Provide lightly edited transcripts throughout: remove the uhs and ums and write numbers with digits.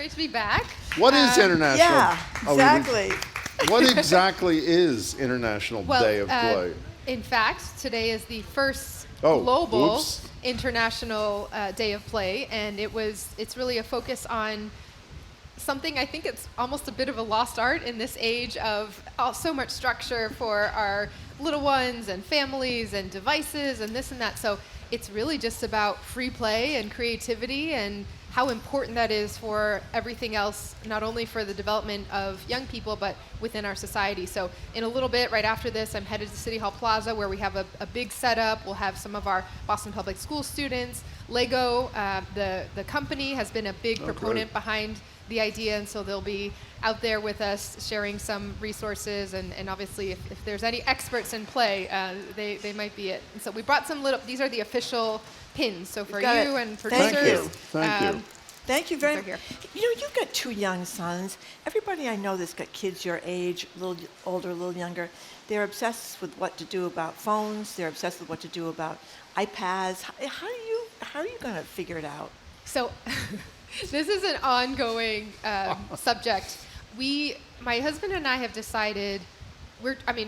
great to be back. What is International? Yeah, exactly. What exactly is International Day of Play? In fact, today is the first Oh, global whoops. International Day of Play, and it's really a focus on something. I think it's almost a bit of a lost art in this age of so much structure for our little ones and families and devices and this and that. So it's really just about free play and creativity and how important that is for everything else, not only for the development of young people, but within our society. So in a little bit, right after this, I'm headed to City Hall Plaza, where we have a big setup. We'll have some of our Boston Public School students. Lego, the company, has been a big proponent behind the idea, and so they'll be out there with us sharing some resources, and obviously if there's any experts in play, they might be it. And so we brought these are the official pins, so for you and producers. Thank you. Thank you very much. Here. You know, you've got two young sons. Everybody I know that's got kids your age, a little older, a little younger, they're obsessed with what to do about phones. They're obsessed with what to do about iPads. How are you going to figure it out? So this is an ongoing subject. My husband and I have decided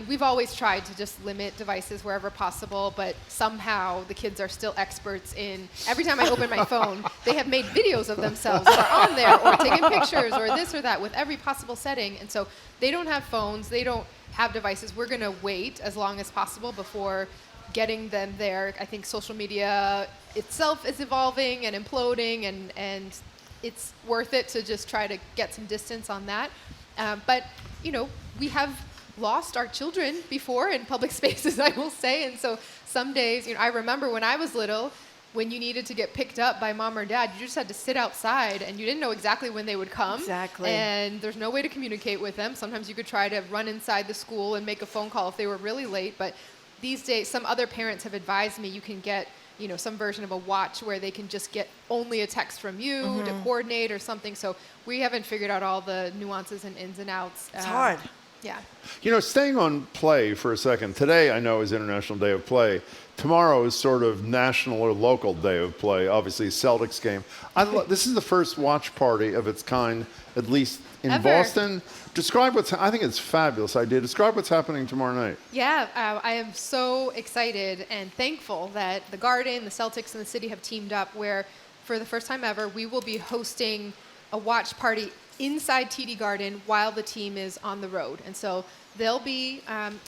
we've always tried to just limit devices wherever possible, but somehow the kids are still experts in, every time I open my phone, they have made videos of themselves that are on there, or taking pictures, or this or that, with every possible setting. And so they don't have phones, they don't have devices. We're going to wait as long as possible before getting them there. I think social media itself is evolving and imploding, and it's worth it to just try to get some distance on that. But, we have lost our children before in public spaces, I will say. And so some days, I remember when I was little, when you needed to get picked up by mom or dad, you just had to sit outside, and you didn't know exactly when they would come. Exactly. And there's no way to communicate with them. Sometimes you could try to run inside the school and make a phone call if they were really late. But these days, some other parents have advised me you can get some version of a watch where they can just get only a text from you to coordinate or something. So we haven't figured out all the nuances and ins and outs. It's hard. Yeah. Staying on play for a second, today I know is International Day of Play. Tomorrow is sort of national or local day of play, obviously Celtics game. This is the first watch party of its kind, at least in Ever. Boston. Describe I think it's a fabulous idea. Describe what's happening tomorrow night. Yeah, I am so excited and thankful that the Garden, the Celtics, and the city have teamed up where, for the first time ever, we will be hosting a watch party inside TD Garden while the team is on the road. And so they'll be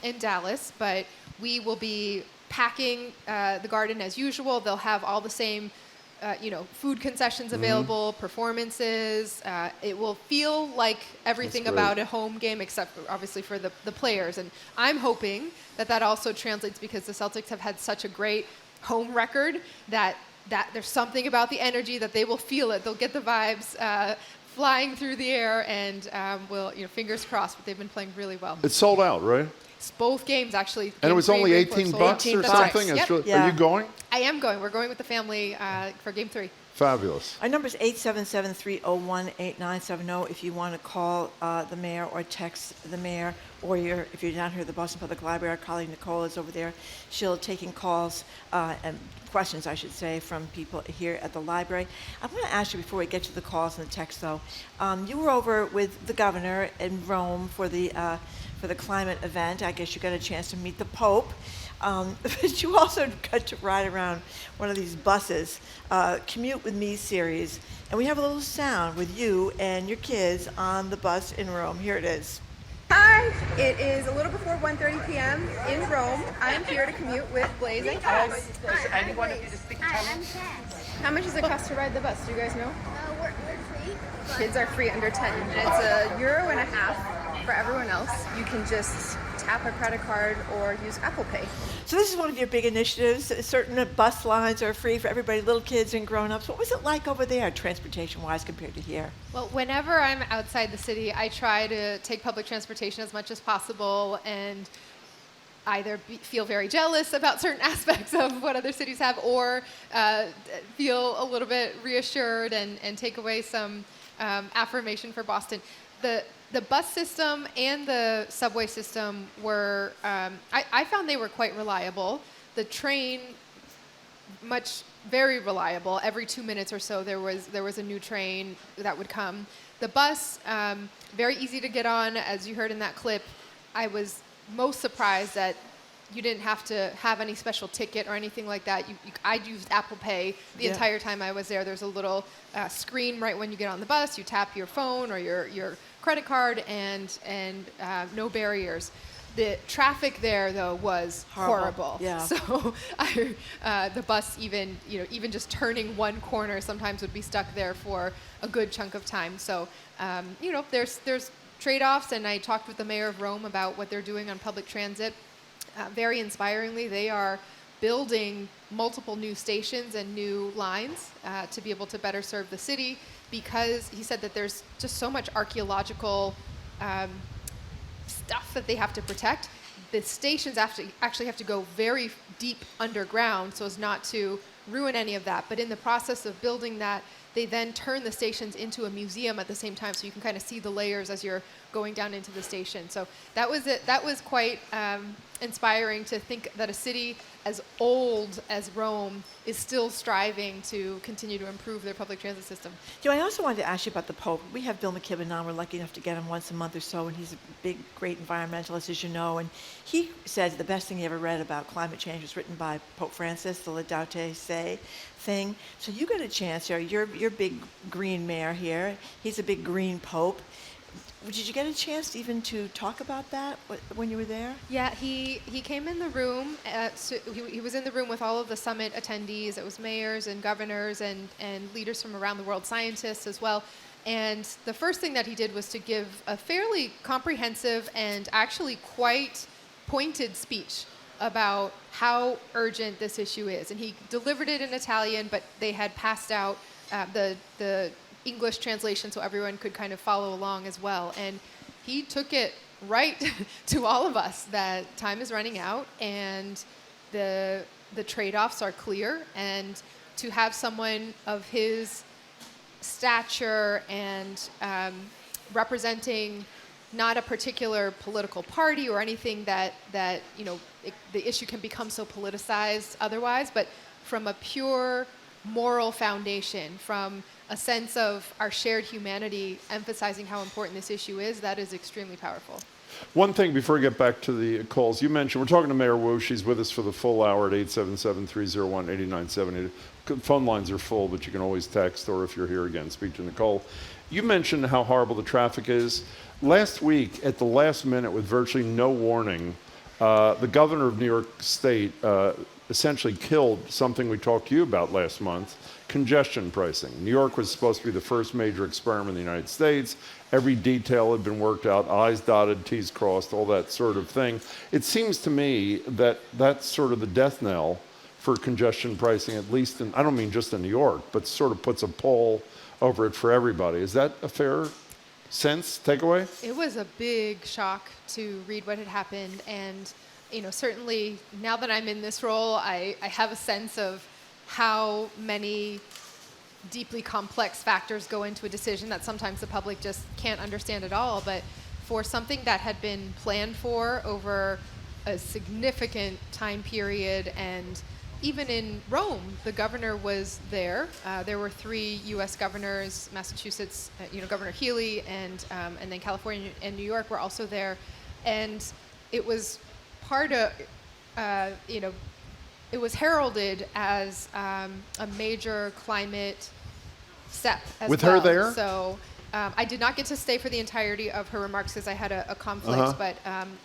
in Dallas, but we will be packing the Garden as usual. They'll have all the same food concessions available, performances. It will feel like everything about a home game, except obviously for the players. And I'm hoping that also translates, because the Celtics have had such a great home record that there's something about the energy that they will feel it. They'll get the vibes flying through the air, and fingers crossed, but they've been playing really well. It's sold out, right? It's both games, actually. And it was only $18 or something? Yep. Really, are you going? I am going. We're going with the family for Game 3. Fabulous. Our number is 877-301-8970 if you want to call the mayor or text the mayor, or if you're down here at the Boston Public Library, our colleague Nicole is over there. She'll taking calls and questions, I should say, from people here at the library. I want to ask you, before we get to the calls and the text, though, you were over with the governor in Rome for the climate event. I guess you got a chance to meet the Pope. But you also got to ride around one of these buses, Commute With Me series, and we have a little sound with you and your kids on the bus in Rome. Here it is. Hi, it is a little before 1:30 p.m. in Rome. I'm here to commute with Blaze and Cass. Anyone of you to speak Italian? How much does it cost to ride the bus? Do you guys know? We're free. Kids are free under 10. And it's €1.50 for everyone else. You can just tap a credit card or use Apple Pay. So this is one of your big initiatives. Certain bus lines are free for everybody, little kids and grown-ups. What was it like over there, transportation-wise, compared to here? Well, whenever I'm outside the city, I try to take public transportation as much as possible, and either feel very jealous about certain aspects of what other cities have, or feel a little bit reassured and take away some affirmation for Boston. The bus system and the subway system were, I found they were quite reliable. The train, much very reliable. Every 2 minutes or so, there was a new train that would come. The bus, very easy to get on, as you heard in that clip. I was most surprised that you didn't have to have any special ticket or anything like that. I used Apple Pay the entire time I was there. There's a little screen right when you get on the bus. You tap your phone or your credit card, and no barriers. The traffic there, though, was horrible. Yeah. So the bus, even just turning one corner, sometimes would be stuck there for a good chunk of time. So there's trade-offs, and I talked with the mayor of Rome about what they're doing on public transit. Very inspiringly, they are building multiple new stations and new lines to be able to better serve the city, because he said that there's just so much archaeological stuff that they have to protect. The stations actually have to go very deep underground so as not to ruin any of that. But in the process of building that, they then turn the stations into a museum at the same time, so you can kind of see the layers as you're going down into the station. So that was it. That was quite inspiring to think that a city as old as Rome is still striving to continue to improve their public transit system. I also wanted to ask you about the Pope. We have Bill McKibben on. We're lucky enough to get him once a month or so, and he's a big, great environmentalist, as you know. And he said the best thing he ever read about climate change was written by Pope Francis, the Laudate Si thing. So you got a chance here. You're big green mayor here. He's a big green Pope. Did you get a chance even to talk about that when you were there? Yeah, he came in the room. So he was in the room with all of the summit attendees. It was mayors and governors and leaders from around the world, scientists as well. And the first thing that he did was to give a fairly comprehensive and actually quite pointed speech about how urgent this issue is. And he delivered it in Italian, but they had passed out the English translation so everyone could kind of follow along as well. And he took it right to all of us that time is running out and the trade-offs are clear. And to have someone of his stature and representing not a particular political party or anything that the issue can become so politicized otherwise, but from a pure moral foundation, from a sense of our shared humanity, emphasizing how important this issue is, that is extremely powerful. One thing before we get back to the calls, you mentioned, we're talking to Mayor Wu. She's with us for the full hour at 877-301-8978. Phone lines are full, but you can always text, or if you're here again, speak to Nicole. You mentioned how horrible the traffic is. Last week, at the last minute, with virtually no warning, the governor of New York State essentially killed something we talked to you about last month, congestion pricing. New York was supposed to be the first major experiment in the United States. Every detail had been worked out, I's dotted, T's crossed, all that sort of thing. It seems to me that that's sort of the death knell for congestion pricing, at least I don't mean just in New York, but sort of puts a pall over it for everybody. Is that a fair takeaway? It was a big shock to read what had happened, and certainly now that I'm in this role, I have a sense of how many deeply complex factors go into a decision that sometimes the public just can't understand at all. But for something that had been planned for over a significant time period, and even in Rome, the governor was there. There were 3 U.S. governors, Massachusetts, Governor Healy, and then California and New York were also there. And it was part of, it was heralded as a major climate step as with well. her there? So I did not get to stay for the entirety of her remarks because I had a conflict, but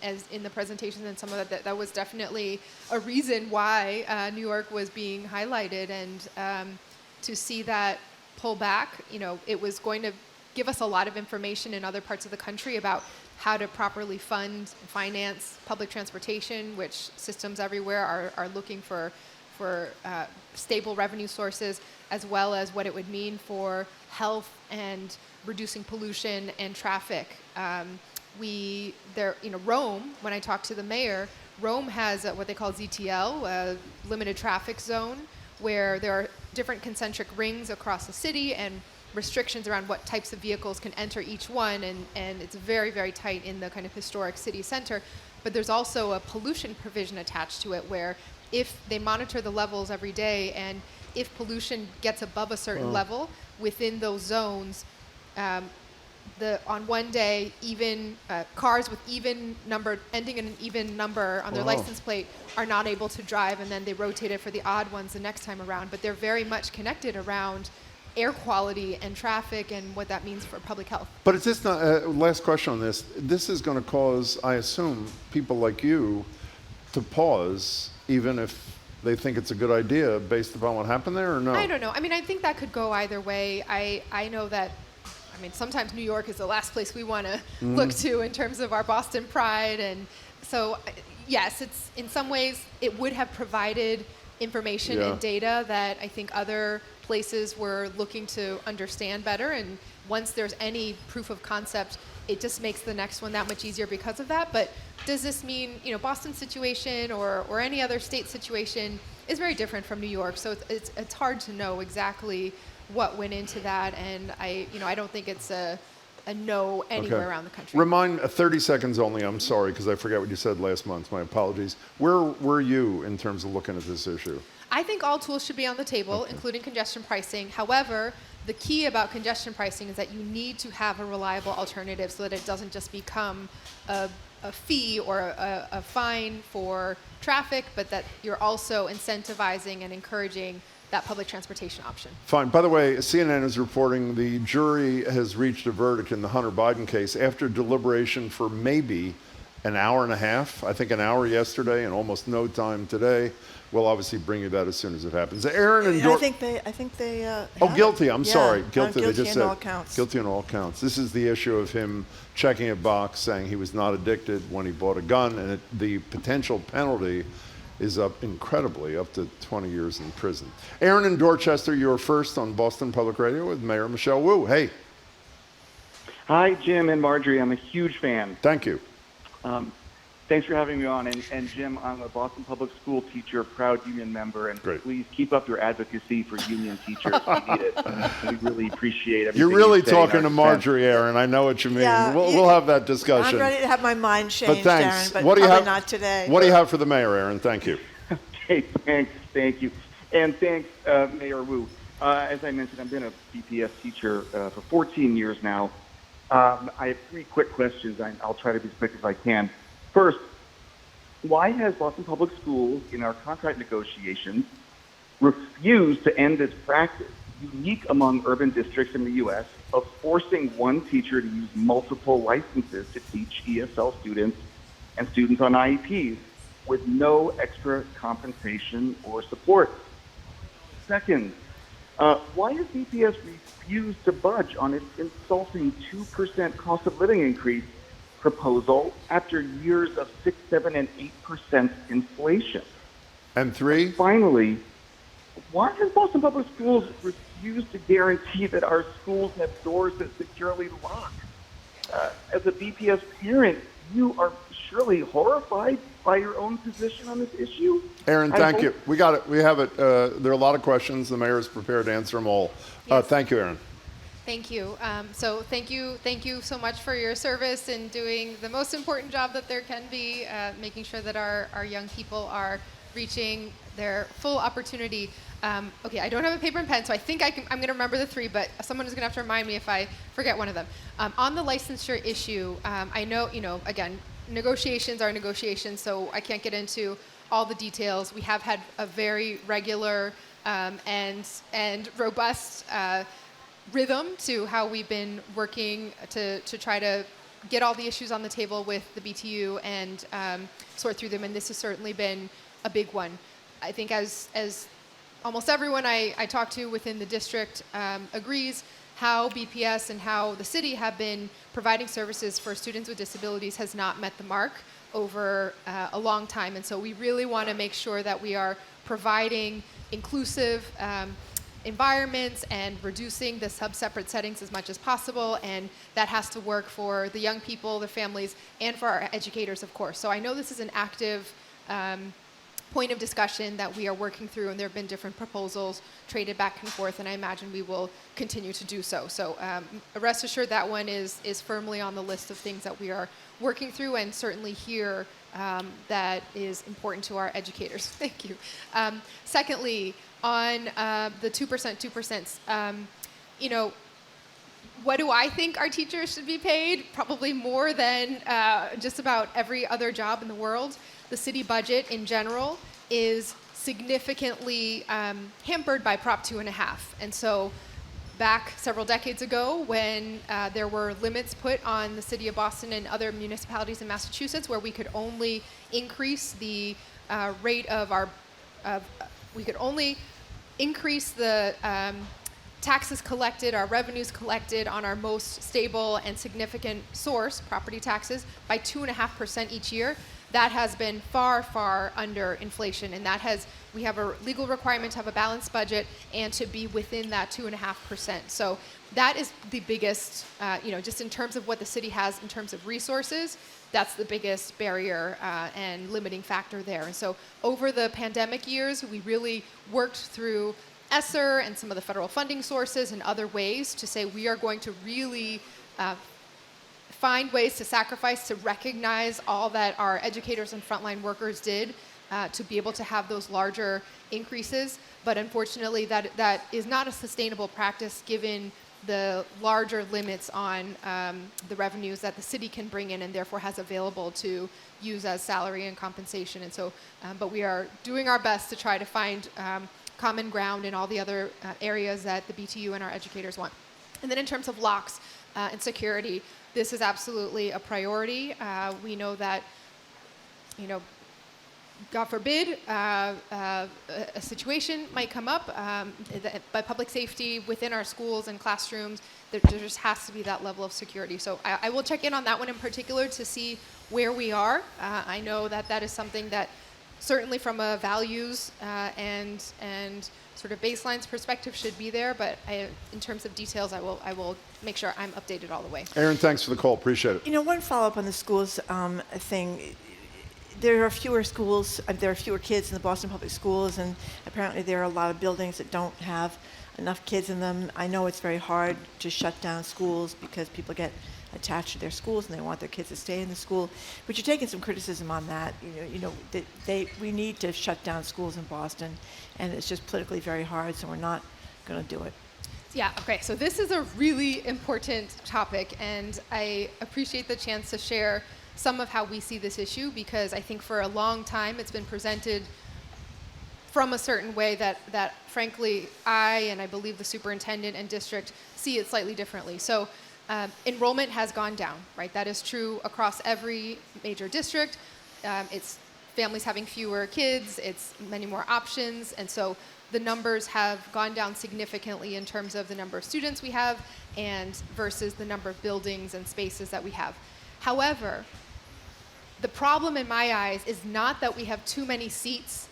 as in the presentation and some of that was definitely a reason why New York was being highlighted. And to see that pull back, it was going to give us a lot of information in other parts of the country about how to properly fund and finance public transportation, which systems everywhere are looking for stable revenue sources, as well as what it would mean for health and reducing pollution and traffic. Rome, when I talked to the mayor, Rome has what they call ZTL, a limited traffic zone, where there are different concentric rings across the city and restrictions around what types of vehicles can enter each one, and it's very, very tight in the kind of historic city center. But there's also a pollution provision attached to it where if they monitor the levels every day, and if pollution gets above a certain level within those zones, on one day, even cars with even number, ending in an even number on their license plate, are not able to drive, and then they rotate it for the odd ones the next time around. But they're very much connected around air quality and traffic and what that means for public health. But it's just not, last question on this. This is going to cause, I assume, people like you to pause, even if they think it's a good idea based upon what happened there, or no? I don't know. I mean, I think that could go either way. I know that, I mean, sometimes New York is the last place we want to look to in terms of our Boston pride. And so, yes, it's in some ways, it would have provided information and data that I think other places were looking to understand better. And once there's any proof of concept, it just makes the next one that much easier because of that. But does this mean, Boston's situation or any other state situation is very different from New York. So it's hard to know exactly what went into that. And I don't think it's a no anywhere around the country. Remind 30 seconds only. I'm sorry, because I forgot what you said last month. My apologies. Where were you in terms of looking at this issue? I think all tools should be on the table, including congestion pricing. However, the key about congestion pricing is that you need to have a reliable alternative so that it doesn't just become a fee or a fine for traffic, but that you're also incentivizing and encouraging that public transportation option. Fine. By the way, CNN is reporting the jury has reached a verdict in the Hunter Biden case after deliberation for maybe an hour and a half. I think an hour yesterday and almost no time today. We'll obviously bring you that as soon as it happens. Aaron and I think they. guilty. I'm sorry. Guilty. They just on said all counts. guilty on all counts. This is the issue of him checking a box saying he was not addicted when he bought a gun, and the potential penalty is up incredibly, up to 20 years in prison. Aaron in Dorchester, you're first on Boston Public Radio with Mayor Michelle Wu. Hey. Hi, Jim and Marjorie. I'm a huge fan. Thank you. Thanks for having me on. And Jim, I'm a Boston Public School teacher, proud union member, and Great. Please keep up your advocacy for union teachers. We need it. We really appreciate everything. You're really you say in talking our to Marjorie, Aaron. I know what you mean. Yeah, we'll have that discussion. I'm ready to have my mind changed, But thanks. Aaron, but What do you probably have, not today. What do you have for the mayor, Aaron? Thank you. Okay, thanks. Thank you. And thanks, Mayor Wu. As I mentioned, I've been a BPS teacher for 14 years now. I have three quick questions. I'll try to be as quick as I can. First, why has Boston Public Schools, in our contract negotiations, refused to end this practice, unique among urban districts in the U.S., of forcing one teacher to use multiple licenses to teach ESL students and students on IEPs with no extra compensation or support? Second, why has BPS refused to budge on its insulting 2% cost of living increase proposal after years of 6%, 7%, and 8% inflation? And three? Finally, why has Boston Public Schools refused to guarantee that our schools have doors that securely lock? As a BPS parent, you are surely horrified by your own position on this issue. Aaron, thank you. We got it. We have it. There are a lot of questions. The mayor is prepared to answer them all. Yes. Thank you, Aaron. Thank you. So thank you so much for your service in doing the most important job that there can be, making sure that our young people are reaching their full opportunity. Okay, I don't have a paper and pen, so I think I'm going to remember the three, but someone is going to have to remind me if I forget one of them. On the licensure issue, I know, again, negotiations are negotiations, so I can't get into all the details. We have had a very regular and robust rhythm to how we've been working to try to get all the issues on the table with the BTU and sort through them, and this has certainly been a big one. I think as almost everyone I talk to within the district agrees, how BPS and how the city have been providing services for students with disabilities has not met the mark over a long time, and so we really want to make sure that we are providing inclusive environments and reducing the sub-separate settings as much as possible, and that has to work for the young people, the families, and for our educators, of course. So I know this is an active point of discussion that we are working through, and there have been different proposals traded back and forth, and I imagine we will continue to do so. So rest assured that one is firmly on the list of things that we are working through, and certainly here that is important to our educators. Thank you. Secondly, on the 2%, you know, what do I think our teachers should be paid? Probably more than just about every other job in the world. The city budget in general is significantly hampered by Prop 2.5. And so back several decades ago when there were limits put on the city of Boston and other municipalities in Massachusetts where we could only increase the rate of our, we could only increase the taxes collected, our revenues collected on our most stable and significant source, property taxes, by 2.5% each year. That has been far, far under inflation, and we have a legal requirement to have a balanced budget and to be within that 2.5%. So that is the biggest, just in terms of what the city has in terms of resources, that's the biggest barrier and limiting factor there. And so over the pandemic years, we really worked through ESSER and some of the federal funding sources and other ways to say we are going to really find ways to sacrifice to recognize all that our educators and frontline workers did to be able to have those larger increases. But unfortunately, that is not a sustainable practice given the larger limits on the revenues that the city can bring in and therefore has available to use as salary and compensation. And so, but we are doing our best to try to find common ground in all the other areas that the BTU and our educators want. And then in terms of locks and security, this is absolutely a priority. We know that, God forbid, a situation might come up by public safety within our schools and classrooms. There just has to be that level of security. So I will check in on that one in particular to see where we are. I know that is something that certainly from a values and sort of baselines perspective should be there, but in terms of details, I will make sure I'm updated all the way. Aaron, thanks for the call. Appreciate it. One follow-up on the schools thing. There are fewer schools, there are fewer kids in the Boston Public Schools, and apparently there are a lot of buildings that don't have enough kids in them. I know it's very hard to shut down schools because people get attached to their schools and they want their kids to stay in the school. But you're taking some criticism on that. We need to shut down schools in Boston, and it's just politically very hard, so we're not going to do it. Yeah, okay, so this is a really important topic, and I appreciate the chance to share some of how we see this issue, because I think for a long time it's been presented from a certain way that frankly and I believe the superintendent and district see it slightly differently. So enrollment has gone down, right? That is true across every major district. It's families having fewer kids, it's many more options, and so the numbers have gone down significantly in terms of the number of students we have and versus the number of buildings and spaces that we have. However, the problem in my eyes is not that we have too many seats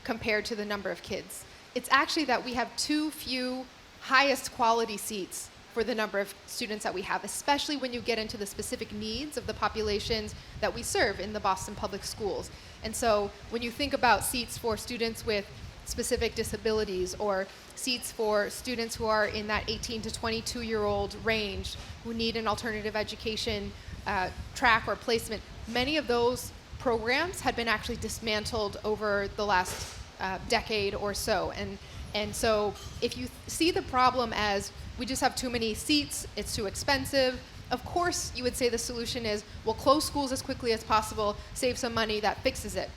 compared to the number of kids. It's actually that we have too few highest quality seats for the number of students that we have, especially when you get into the specific needs of the populations that we serve in the Boston Public Schools. And so when you think about seats for students with specific disabilities or seats for students who are in that 18 to 22-year-old range who need an alternative education track or placement, many of those programs had been actually dismantled over the last decade or so. And so if you see the problem as we just have too many seats, it's too expensive, of course you would say the solution is, well, close schools as quickly as possible, save some money, that fixes it.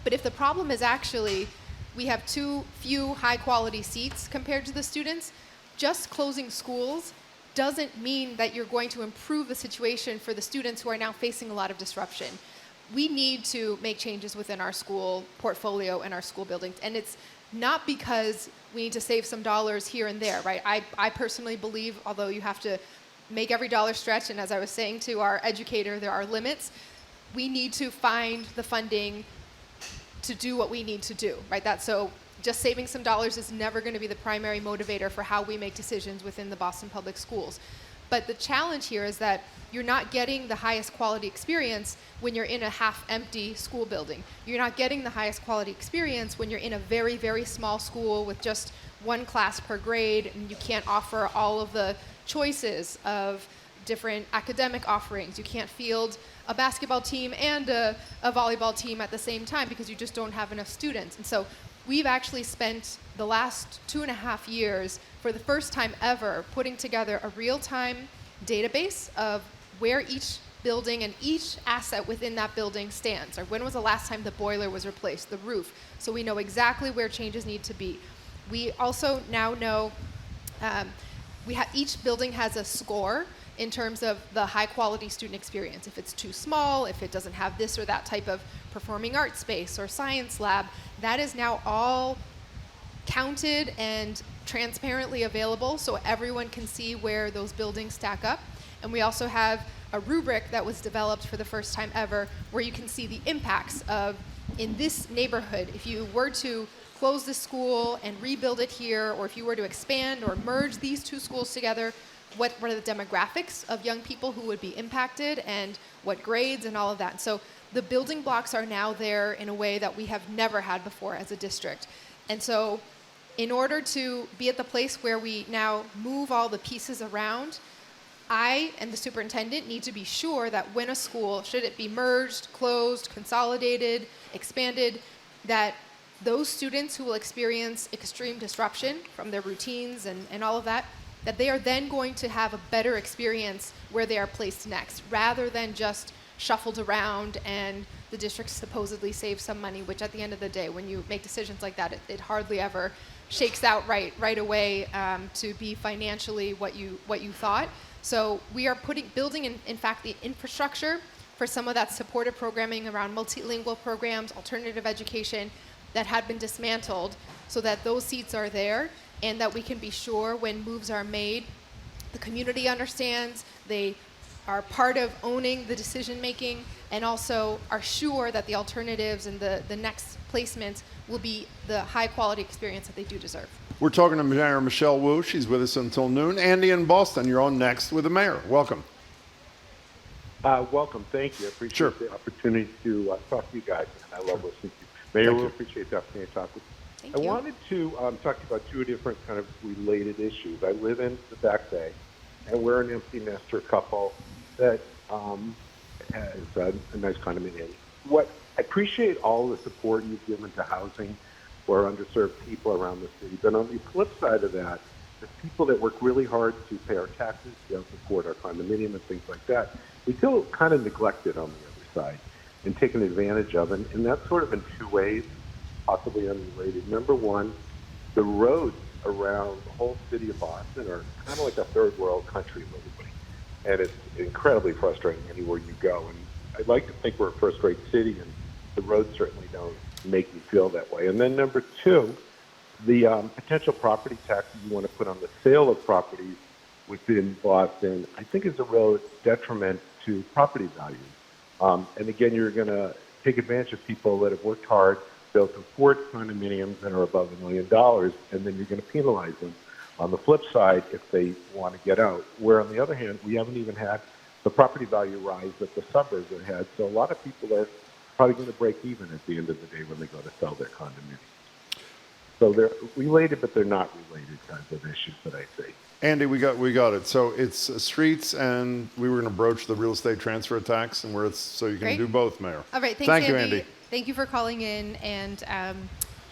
But if the problem is actually we have too few high quality seats compared to the students, just closing schools doesn't mean that you're going to improve the situation for the students who are now facing a lot of disruption. We need to make changes within our school portfolio and our school buildings. And it's not because we need to save some dollars here and there, right? I personally believe, although you have to make every dollar stretch, and as I was saying to our educator, there are limits, we need to find the funding to do what we need to do, right? So just saving some dollars is never going to be the primary motivator for how we make decisions within the Boston Public Schools. But the challenge here is that you're not getting the highest quality experience when you're in a half-empty school building. You're not getting the highest quality experience when you're in a very, very small school with just one class per grade, and you can't offer all of the choices of different academic offerings. You can't field a basketball team and a volleyball team at the same time because you just don't have enough students. And so we've actually spent the last 2.5 years, for the first time ever, putting together a real-time database of where each building and each asset within that building stands. Or when was the last time the boiler was replaced, the roof, so we know exactly where changes need to be. We also now know each building has a score in terms of the high quality student experience. If it's too small, if it doesn't have this or that type of performing arts space or science lab, that is now all counted and transparently available so everyone can see where those buildings stack up. And we also have a rubric that was developed for the first time ever where you can see the impacts of, in this neighborhood, if you were to close the school and rebuild it here, or if you were to expand or merge these two schools together, what are the demographics of young people who would be impacted and what grades and all of that. So the building blocks are now there in a way that we have never had before as a district. And so in order to be at the place where we now move all the pieces around, I and the superintendent need to be sure that when a school, should it be merged, closed, consolidated, expanded, that those students who will experience extreme disruption from their routines and all of that, that they are then going to have a better experience where they are placed next, rather than just shuffled around and the district supposedly saves some money, which at the end of the day, when you make decisions like that, it hardly ever shakes out right away to be financially what you thought. So we are building in fact the infrastructure for some of that supportive programming around multilingual programs, alternative education that had been dismantled, so that those seats are there and that we can be sure when moves are made, the community understands, they are part of owning the decision making, and also are sure that the alternatives and the next placements will be the high quality experience that they do deserve. We're talking to Mayor Michelle Wu. She's with us until noon. Andy in Boston, you're on next with the mayor. Welcome. Welcome. Thank you. I appreciate the opportunity to talk to you guys. I love listening to you. Mayor, we appreciate the opportunity to talk with you. Thank you. I wanted to talk to you about two different kind of related issues. I live in the Back Bay, and we're an empty nester couple that has a nice condominium. I appreciate all the support you've given to housing for underserved people around the city. But on the flip side of that, the people that work really hard to pay our taxes, to support our condominium and things like that, we feel kind of neglected on the other side and taken advantage of. And that's sort of in two ways, possibly unrelated. Number one, the roads around the whole city of Boston are kind of like a third world country, literally. And it's incredibly frustrating anywhere you go. And I'd like to think we're a first-rate city, and the roads certainly don't make me feel that way. And then number two, the potential property taxes you want to put on the sale of properties within Boston, I think is a real detriment to property values. And again, you're going to take advantage of people that have worked hard, built afford condominiums that are above $1 million, and then you're going to penalize them on the flip side if they want to get out. Where on the other hand, we haven't even had the property value rise that the suburbs have had. So a lot of people are probably going to break even at the end of the day when they go to sell their condominium. So they're related, but they're not related kinds of issues that I see. Andy, we got it. So it's streets, and we were going to broach the real estate transfer tax, and so you can Great. do both, Mayor. All right, thanks, Thank you, Andy. Thank you for calling in, and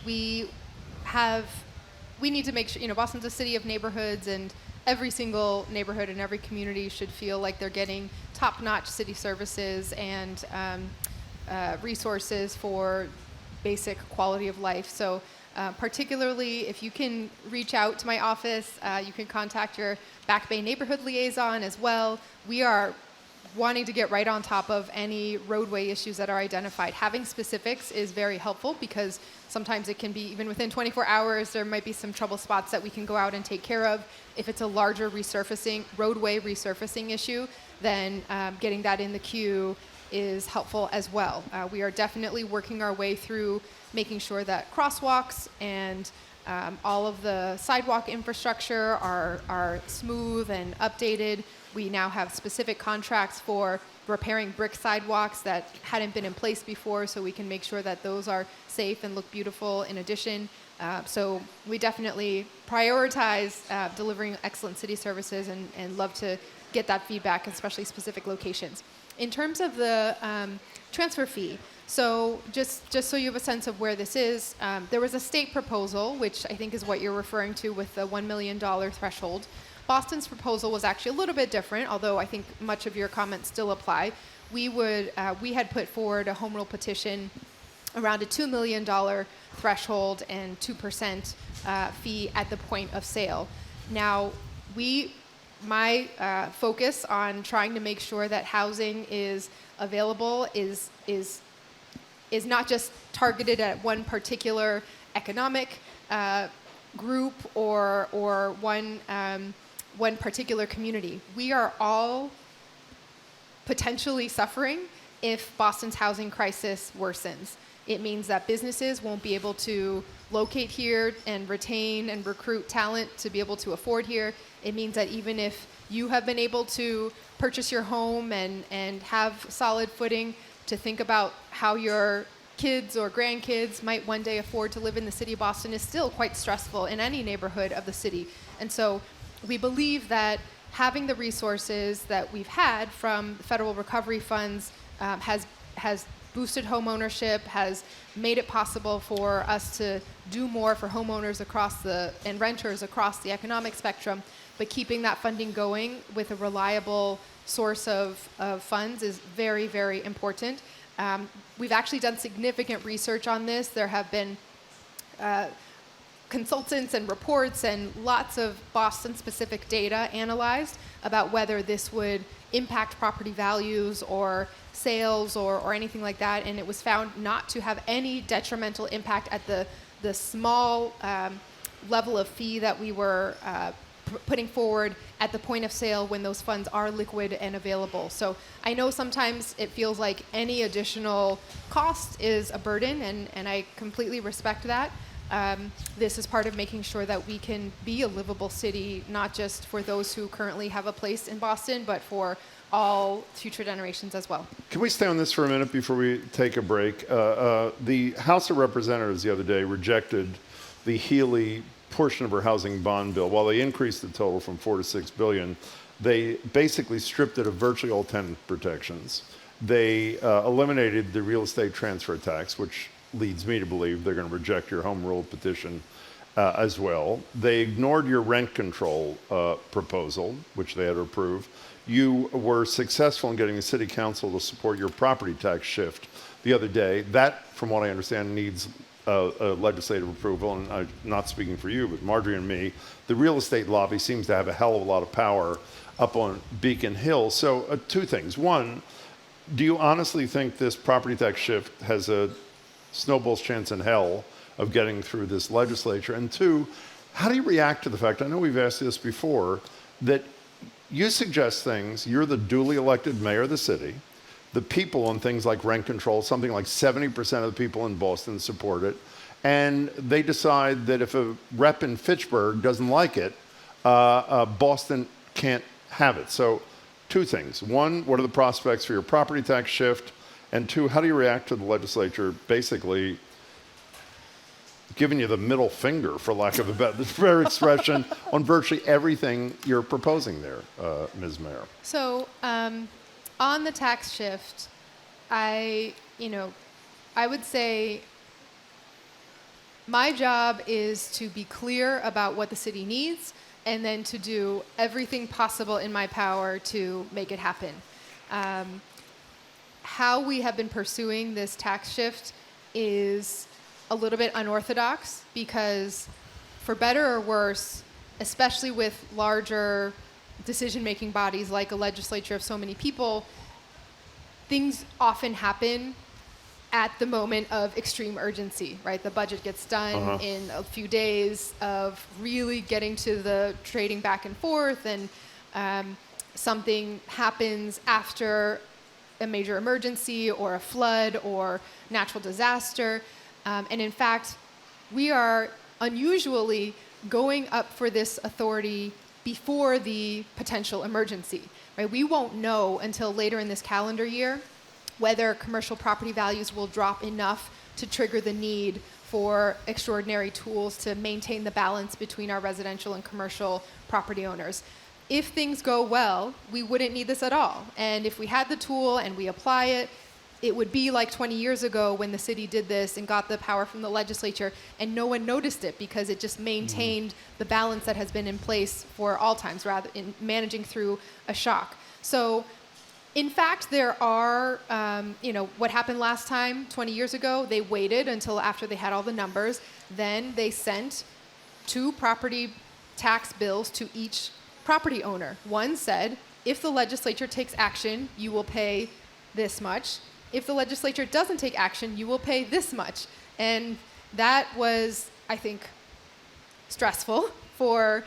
we need to make sure, Boston's a city of neighborhoods, and every single neighborhood and every community should feel like they're getting top-notch city services and resources for basic quality of life. So particularly if you can reach out to my office, you can contact your Back Bay neighborhood liaison as well. We are wanting to get right on top of any roadway issues that are identified. Having specifics is very helpful because sometimes it can be, even within 24 hours, there might be some trouble spots that we can go out and take care of. If it's a larger roadway resurfacing issue, then getting that in the queue is helpful as well. We are definitely working our way through making sure that crosswalks and all of the sidewalk infrastructure are smooth and updated. We now have specific contracts for repairing brick sidewalks that hadn't been in place before, so we can make sure that those are safe and look beautiful in addition. So we definitely prioritize delivering excellent city services and love to get that feedback, especially specific locations. In terms of the transfer fee, so just so you have a sense of where this is, there was a state proposal, which I think is what you're referring to with the $1 million threshold. Boston's proposal was actually a little bit different, although I think much of your comments still apply. We had put forward a home rule petition around a $2 million threshold and 2% fee at the point of sale. Now, my focus on trying to make sure that housing is available is not just targeted at one particular economic group or one particular community. We are all potentially suffering if Boston's housing crisis worsens. It means that businesses won't be able to locate here and retain and recruit talent to be able to afford here. It means that even if you have been able to purchase your home and have solid footing, to think about how your kids or grandkids might one day afford to live in the city of Boston is still quite stressful in any neighborhood of the city. And so we believe that having the resources that we've had from federal recovery funds has boosted home ownership, has made it possible for us to do more for homeowners and renters across the economic spectrum. But keeping that funding going with a reliable source of funds is very, very important. We've actually done significant research on this. There have been consultants and reports and lots of Boston-specific data analyzed about whether this would impact property values or sales or anything like that, and it was found not to have any detrimental impact at the small level of fee that we were putting forward at the point of sale when those funds are liquid and available. So I know sometimes it feels like any additional cost is a burden, and I completely respect that. This is part of making sure that we can be a livable city, not just for those who currently have a place in Boston, but for all future generations as well. Can we stay on this for a minute before we take a break? The House of Representatives the other day rejected the Healy portion of her housing bond bill. While they increased the total from $4 to $6 billion, they basically stripped it of virtually all tenant protections. They eliminated the real estate transfer tax, which leads me to believe they're going to reject your home rule petition as well. They ignored your rent control proposal, which they had to approve. You were successful in getting the city council to support your property tax shift the other day. That, from what I understand, needs legislative approval, and I'm not speaking for you, but Marjorie and me. The real estate lobby seems to have a hell of a lot of power up on Beacon Hill. So two things. One, do you honestly think this property tax shift has a snowball's chance in hell of getting through this legislature? And two, how do you react to the fact, I know we've asked this before, that you suggest things, you're the duly elected mayor of the city, the people on things like rent control, something like 70% of the people in Boston support it, and they decide that if a rep in Fitchburg doesn't like it, Boston can't have it. So two things. One, what are the prospects for your property tax shift? And two, how do you react to the legislature basically giving you the middle finger, for lack of a better expression, on virtually everything you're proposing there, Ms. Mayor? So on the tax shift, I would say my job is to be clear about what the city needs and then to do everything possible in my power to make it happen. How we have been pursuing this tax shift is a little bit unorthodox because, for better or worse, especially with larger decision-making bodies like a legislature of so many people, things often happen at the moment of extreme urgency, right? The budget gets done in a few days of really getting to the trading back and forth, and something happens after a major emergency or a flood or natural disaster. And in fact, we are unusually going up for this authority before the potential emergency, right? We won't know until later in this calendar year whether commercial property values will drop enough to trigger the need for extraordinary tools to maintain the balance between our residential and commercial property owners. If things go well, we wouldn't need this at all. And if we had the tool and we apply it, it would be like 20 years ago when the city did this and got the power from the legislature and no one noticed it because it just maintained the balance that has been in place for all times, rather in managing through a shock. So in fact, there are, what happened last time, 20 years ago, they waited until after they had all the numbers. Then they sent 2 property tax bills to each property owner. One said, if the legislature takes action, you will pay this much. If the legislature doesn't take action, you will pay this much. And that was, I think, stressful for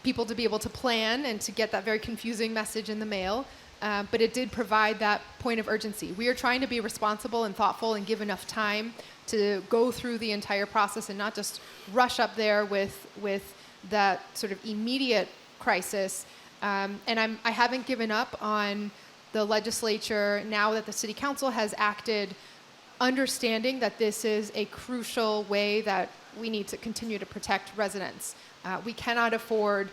people to be able to plan and to get that very confusing message in the mail. But it did provide that point of urgency. We are trying to be responsible and thoughtful and give enough time to go through the entire process and not just rush up there with that sort of immediate crisis. And I haven't given up on the legislature, now that the city council has acted, understanding that this is a crucial way that we need to continue to protect residents. We cannot afford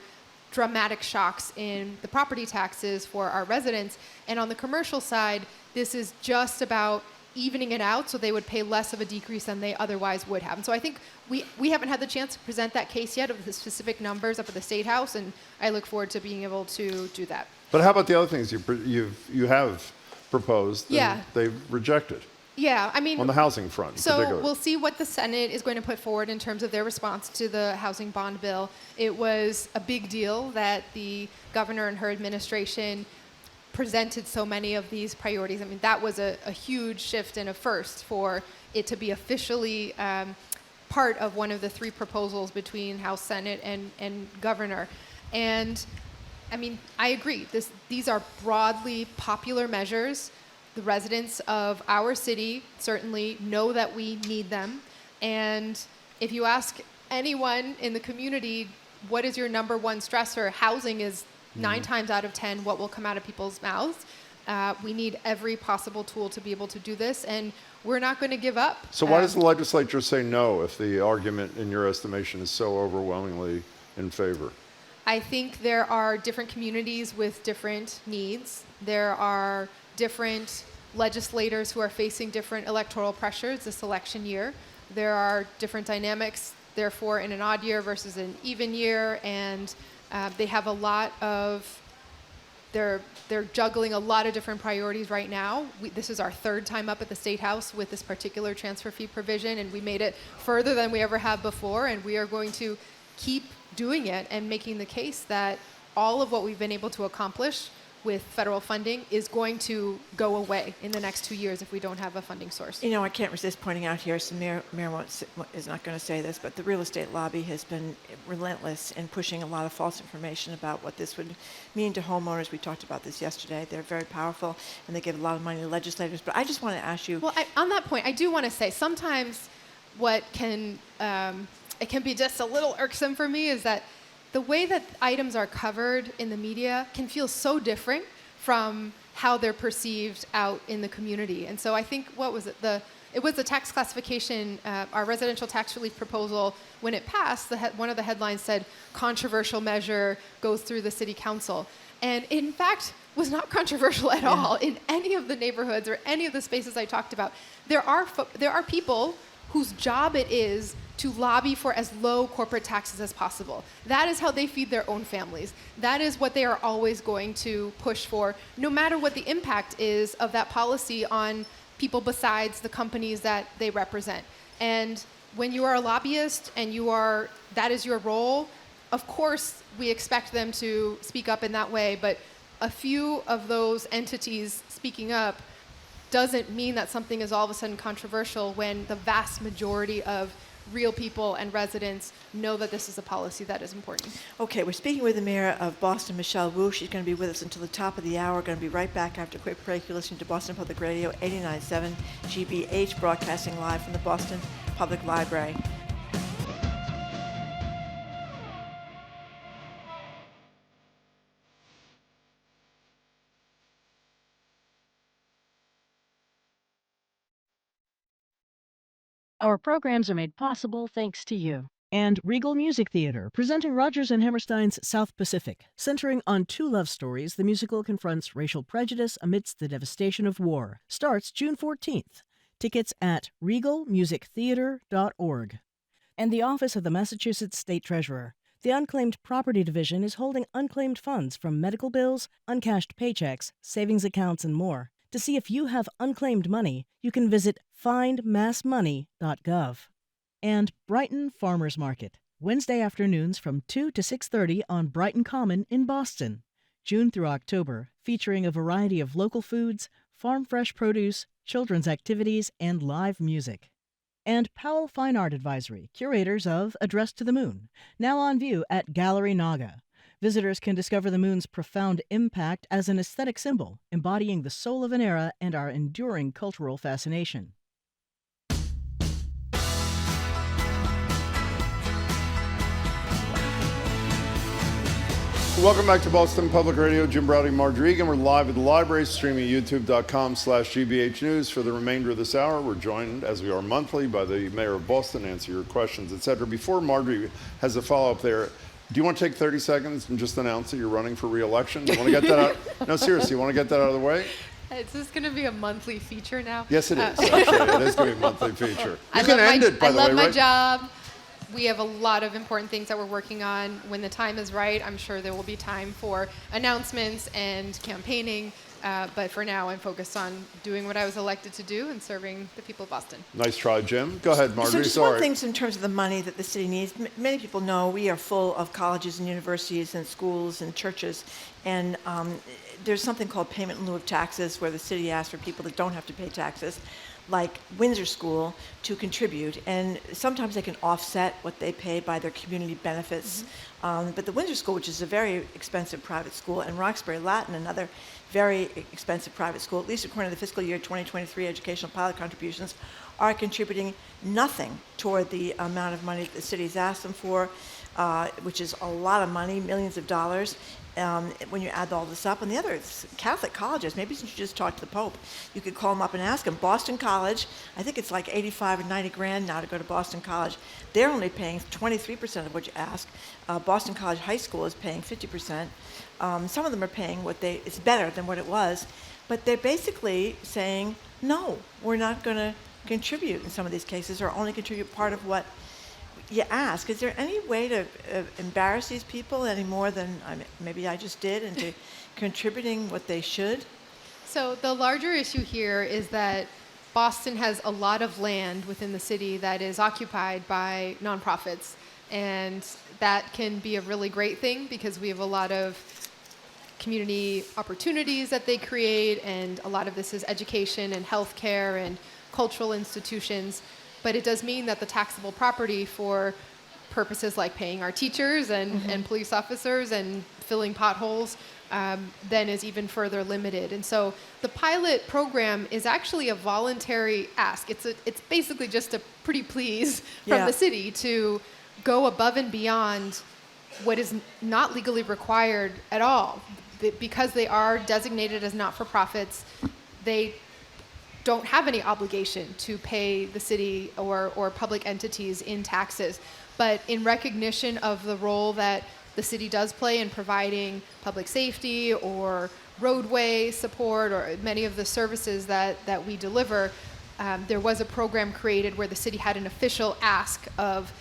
dramatic shocks in the property taxes for our residents. And on the commercial side, this is just about evening it out so they would pay less of a decrease than they otherwise would have. And so I think we haven't had the chance to present that case yet of the specific numbers up at the State House, and I look forward to being able to do that. But how about the other things you have proposed and Yeah. they've rejected? Yeah, I mean, On the housing front in so particular. we'll see what the Senate is going to put forward in terms of their response to the housing bond bill. It was a big deal that the governor and her administration presented so many of these priorities. I mean, that was a huge shift and a first for it to be officially part of one of the 3 proposals between House, Senate, and governor. And I mean, I agree. These are broadly popular measures. The residents of our city certainly know that we need them. And if you ask anyone in the community, what is your number one stressor? Housing is 9 times out of 10 what will come out of people's mouths. We need every possible tool to be able to do this, and we're not going to give up. So why does the legislature say no if the argument, in your estimation, is so overwhelmingly in favor? I think there are different communities with different needs. There are different legislators who are facing different electoral pressures this election year. There are different dynamics, therefore, in an odd year versus an even year, and they have a lot of, they're juggling a lot of different priorities right now. This is our 3rd time up at the State House with this particular transfer fee provision, and we made it further than we ever have before, and we are going to keep doing it and making the case that all of what we've been able to accomplish with federal funding is going to go away in the next 2 years if we don't have a funding source. You know, I can't resist pointing out here, so Mayor is not going to say this, but the real estate lobby has been relentless in pushing a lot of false information about what this would mean to homeowners. We talked about this yesterday. They're very powerful, and they give a lot of money to legislators. But I just want to ask you... Well, on that point, I do want to say, sometimes what can, it can be just a little irksome for me is that the way that items are covered in the media can feel so different from how they're perceived out in the community. And so I think, what was it? It was the tax classification, our residential tax relief proposal. When it passed, one of the headlines said, "Controversial measure goes through the city council." And in fact, was not controversial at all in any of the neighborhoods or any of the spaces I talked about. There are people whose job it is to lobby for as low corporate taxes as possible. That is how they feed their own families. That is what they are always going to push for, no matter what the impact is of that policy on people besides the companies that they represent. And when you are a lobbyist and that is your role, of course we expect them to speak up in that way, but a few of those entities speaking up doesn't mean that something is all of a sudden controversial when the vast majority of real people and residents know that this is a policy that is important. Okay, we're speaking with the mayor of Boston, Michelle Wu. She's going to be with us until the top of the hour. Going to be right back after a quick break. You're listening to Boston Public Radio 89.7 GBH, broadcasting live from the Boston Public Library. Our programs are made possible thanks to you. And Regal Music Theater, presenting Rodgers and Hammerstein's South Pacific. Centering on two love stories, the musical confronts racial prejudice amidst the devastation of war. Starts June 14th. Tickets at regalmusictheater.org. And the Office of the Massachusetts State Treasurer. The Unclaimed Property Division is holding unclaimed funds from medical bills, uncashed paychecks, savings accounts, and more. To see if you have unclaimed money, you can visit findmassmoney.gov. And Brighton Farmers Market, Wednesday afternoons from 2 to 6:30 on Brighton Common in Boston, June through October, featuring a variety of local foods, farm fresh produce, children's activities, and live music. And Powell Fine Art Advisory, curators of Address to the Moon, now on view at Gallery Naga. Visitors can discover the moon's profound impact as an aesthetic symbol, embodying the soul of an era and our enduring cultural fascination. Welcome back to Boston Public Radio. Jim Browdy, Marjorie Egan. We're live at the library, streaming youtube.com/GBH News. For the remainder of this hour, we're joined, as we are monthly, by the mayor of Boston to answer your questions, etc. Before Marjorie has a follow-up there, do you want to take 30 seconds and just announce that you're running for re-election? Do you want to get that out? No, seriously, you want to get that out of the way? Is this going to be a monthly feature now? Yes, it is. Actually, it is going to be a monthly feature. You can end it, by the way, I love my right? job. We have a lot of important things that we're working on. When the time is right, I'm sure there will be time for announcements and campaigning. But for now, I'm focused on doing what I was elected to do and serving the people of Boston. Nice try, Jim. Go ahead, Marjorie. So just Sorry. one thing in terms of the money that the city needs. Many people know we are full of colleges and universities and schools and churches. And there's something called payment in lieu of taxes, where the city asks for people that don't have to pay taxes, like Windsor School, to contribute. And sometimes they can offset what they pay by their community benefits. But the Windsor School, which is a very expensive private school, and Roxbury Latin, another very expensive private school, at least according to the fiscal year 2023 educational pilot contributions, are contributing nothing toward the amount of money that the city's asked them for, which is a lot of money, millions of dollars. When you add all this up. And the other Catholic colleges, maybe since you just talked to the Pope, you could call them up and ask them. Boston College, I think it's like 85 or 90 grand now to go to Boston College. They're only paying 23% of what you ask. Boston College High School is paying 50%. Some of them are paying it's better than what it was, but they're basically saying, no, we're not going to contribute in some of these cases, or only contribute part of what you ask. Is there any way to embarrass these people any more than maybe I just did into contributing what they should? So the larger issue here is that Boston has a lot of land within the city that is occupied by nonprofits. And that can be a really great thing because we have a lot of community opportunities that they create, and a lot of this is education and healthcare and cultural institutions. But it does mean that the taxable property for purposes like paying our teachers and police officers and filling potholes then is even further limited. And so the pilot program is actually a voluntary ask. It's basically just a pretty please from the city to go above and beyond what is not legally required at all. Because they are designated as not-for-profits, they don't have any obligation to pay the city or public entities in taxes. But in recognition of the role that the city does play in providing public safety or roadway support or many of the services that we deliver, there was a program created where the city had an official ask of,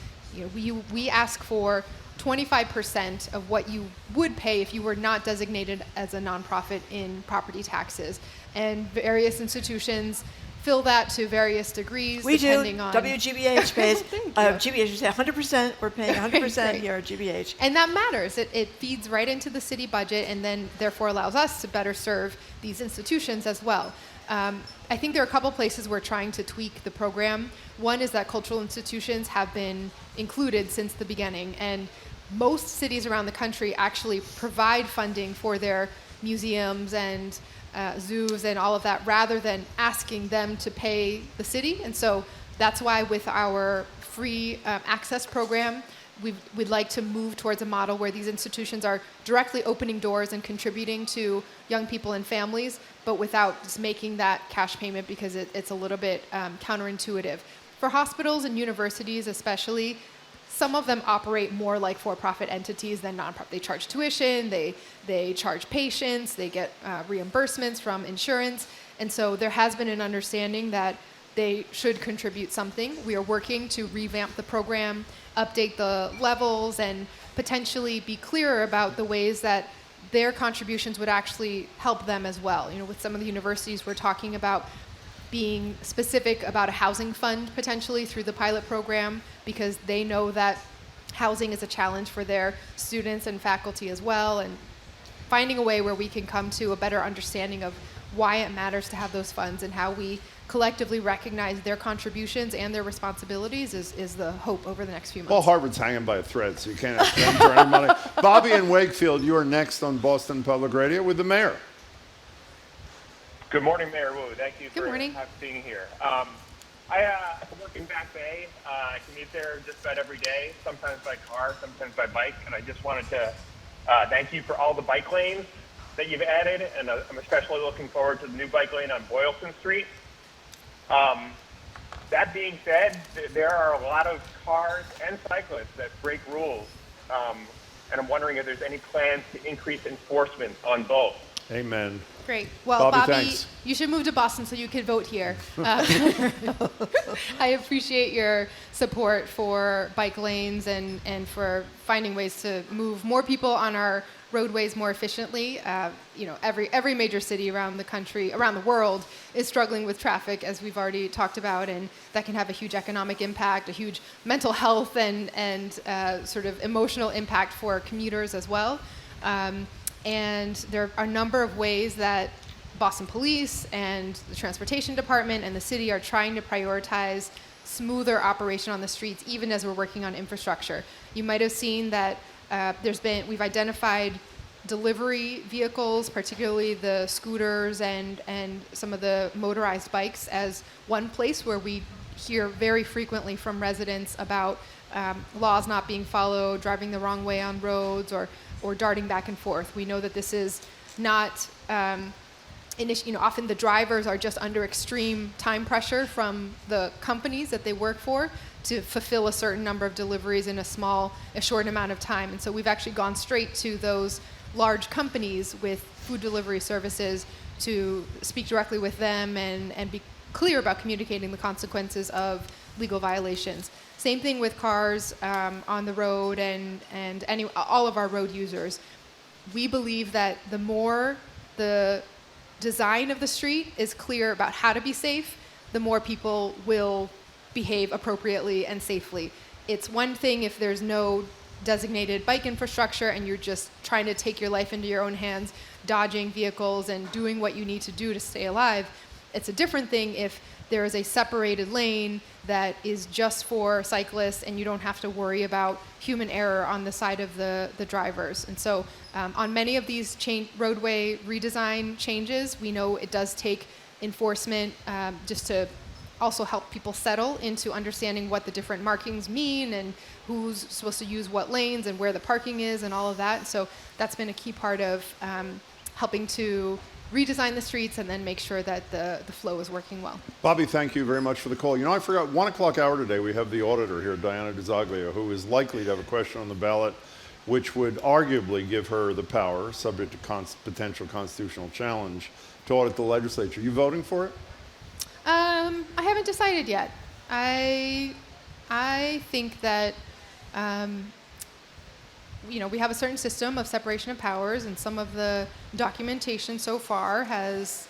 we ask for 25% of what you would pay if you were not designated as a nonprofit in property taxes. And various institutions fill that to various degrees. We depending do. On WGBH pays. GBH, you say 100%. We're paying 100% here at GBH. And that matters. It feeds right into the city budget, and then therefore allows us to better serve these institutions as well. I think there are a couple places we're trying to tweak the program. One is that cultural institutions have been included since the beginning, and most cities around the country actually provide funding for their museums and zoos and all of that, rather than asking them to pay the city. And so that's why with our free access program, we'd like to move towards a model where these institutions are directly opening doors and contributing to young people and families, but without just making that cash payment, because it's a little bit counterintuitive. For hospitals and universities especially, some of them operate more like for-profit entities than nonprofit. They charge tuition, they charge patients, they get reimbursements from insurance. And so there has been an understanding that they should contribute something. We are working to revamp the program, update the levels, and potentially be clearer about the ways that their contributions would actually help them as well. You know, with some of the universities, we're talking about being specific about a housing fund potentially through the pilot program, because they know that housing is a challenge for their students and faculty as well, and finding a way where we can come to a better understanding of why it matters to have those funds and how we collectively recognize their contributions and their responsibilities is the hope over the next few months. Well, Harvard's hanging by a thread, so you can't ask them for any money. Bobby in Wakefield, you are next on Boston Public Radio with the mayor. Good morning, Mayor Wu. Thank you Good for morning. being here. I work in Back Bay. I commute there just about every day, sometimes by car, sometimes by bike. And I just wanted to thank you for all the bike lanes that you've added. And I'm especially looking forward to the new bike lane on Boylston Street. That being said, there are a lot of cars and cyclists that break rules. And I'm wondering if there's any plans to increase enforcement on both. Amen. Great. Well, Bobby, Bobby, thanks. you should move to Boston so you could vote here. I appreciate your support for bike lanes and for finding ways to move more people on our roadways more efficiently. You know, every major city around the country, around the world, is struggling with traffic, as we've already talked about, and that can have a huge economic impact, a huge mental health and sort of emotional impact for commuters as well. And there are a number of ways that Boston Police and the Transportation Department and the city are trying to prioritize smoother operation on the streets, even as we're working on infrastructure. You might have seen that we've identified delivery vehicles, particularly the scooters and some of the motorized bikes, as one place where we hear very frequently from residents about laws not being followed, driving the wrong way on roads, or darting back and forth. We know that this is not, often the drivers are just under extreme time pressure from the companies that they work for to fulfill a certain number of deliveries in a short amount of time. And so we've actually gone straight to those large companies with food delivery services to speak directly with them and be clear about communicating the consequences of legal violations. Same thing with cars on the road and all of our road users. We believe that the more the design of the street is clear about how to be safe, the more people will behave appropriately and safely. It's one thing if there's no designated bike infrastructure and you're just trying to take your life into your own hands, dodging vehicles and doing what you need to do to stay alive. It's a different thing if there is a separated lane that is just for cyclists and you don't have to worry about human error on the side of the drivers. And so on many of these roadway redesign changes, we know it does take enforcement just to also help people settle into understanding what the different markings mean and who's supposed to use what lanes and where the parking is and all of that. So that's been a key part of helping to redesign the streets and then make sure that the flow is working well. Bobby, thank you very much for the call. You know, I forgot, 1 o'clock hour today, we have the auditor here, Diana DiZoglio, who is likely to have a question on the ballot which would arguably give her the power, subject to potential constitutional challenge, to audit the legislature. You voting for it? I haven't decided yet. I think that we have a certain system of separation of powers, and some of the documentation so far has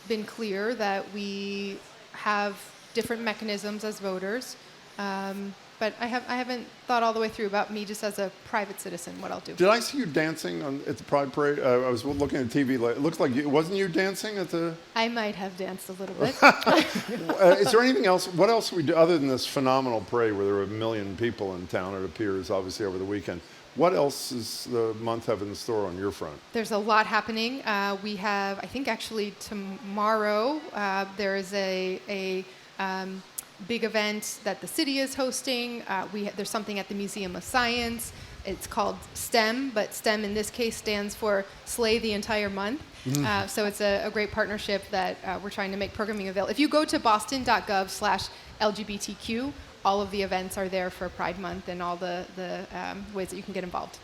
been clear that we have different mechanisms as voters. But I haven't thought all the way through about me just as a private citizen, what I'll do. Did I see you dancing at the Pride Parade? I was looking at TV. It looks like wasn't you dancing at the? I might have danced a little bit. Is there anything else? What else we do other than this phenomenal parade where there were 1 million people in town? It appears obviously over the weekend. What else does the month have in store on your front? There's a lot happening. We have, I think, actually tomorrow there is a big event that the city is hosting. There's something at the Museum of Science. It's called STEM, but STEM in this case stands for Slay the Entire Month. So it's a great partnership that we're trying to make programming available. If you go to boston.gov/LGBTQ, all of the events are there for Pride Month and all the ways that you can get involved.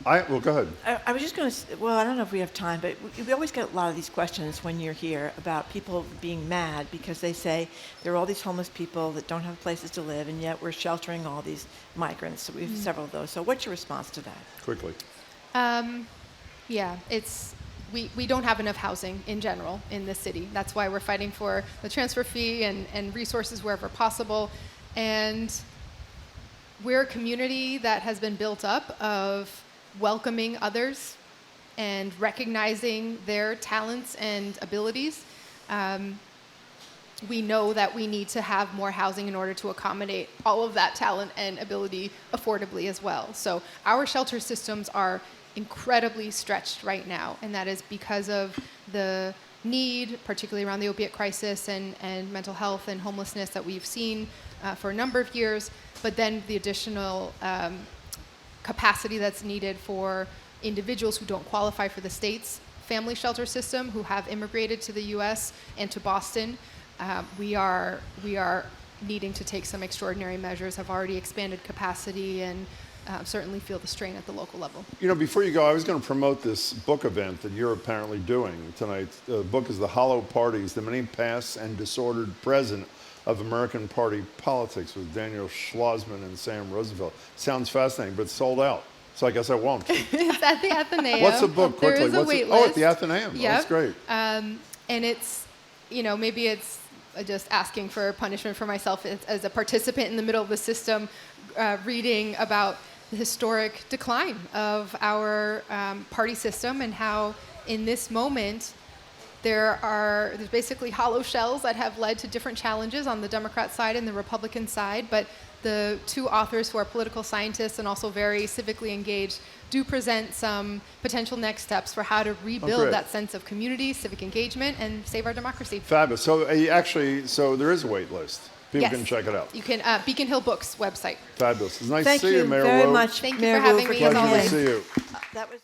Well, go ahead. I was just going to, well, I don't know if we have time, but we always get a lot of these questions when you're here about people being mad because they say there are all these homeless people that don't have places to live, and yet we're sheltering all these migrants. So we have several of those. So what's your response to that? Quickly. Yeah, we don't have enough housing in general in this city. That's why we're fighting for the transfer fee and resources wherever possible. And we're a community that has been built up of welcoming others and recognizing their talents and abilities. We know that we need to have more housing in order to accommodate all of that talent and ability affordably as well. So our shelter systems are incredibly stretched right now, and that is because of the need, particularly around the opiate crisis and mental health and homelessness that we've seen for a number of years, but then the additional capacity that's needed for individuals who don't qualify for the state's family shelter system, who have immigrated to the U.S. and to Boston. We are needing to take some extraordinary measures, have already expanded capacity, and certainly feel the strain at the local level. You know, before you go, I was going to promote this book event that you're apparently doing tonight. The book is The Hollow Parties, The Many Pasts and Disordered Present of American Party Politics with Daniel Schlossman and Sam Roosevelt. Sounds fascinating, but it's sold out. So I guess I won't. It's at the Athenaeum. What's the book, quickly? There is a wait list. Oh, at the Athenaeum. Yep. Oh, that's great. And it's, maybe it's just asking for punishment for myself as a participant in the middle of the system, reading about the historic decline of our party system and how in this moment there's basically hollow shells that have led to different challenges on the Democrat side and the Republican side, but the two authors, who are political scientists and also very civically engaged, do present some potential next steps for how to rebuild that sense of community, civic engagement, and save our democracy. Fabulous. So so there is a wait list. People can check it out. You can, Beacon Hill Books website. Fabulous. It's nice Thank to see you, Mayor very Wu. much, Thank you Mayor for having Wu, me, as Pleasure to always. see you. That was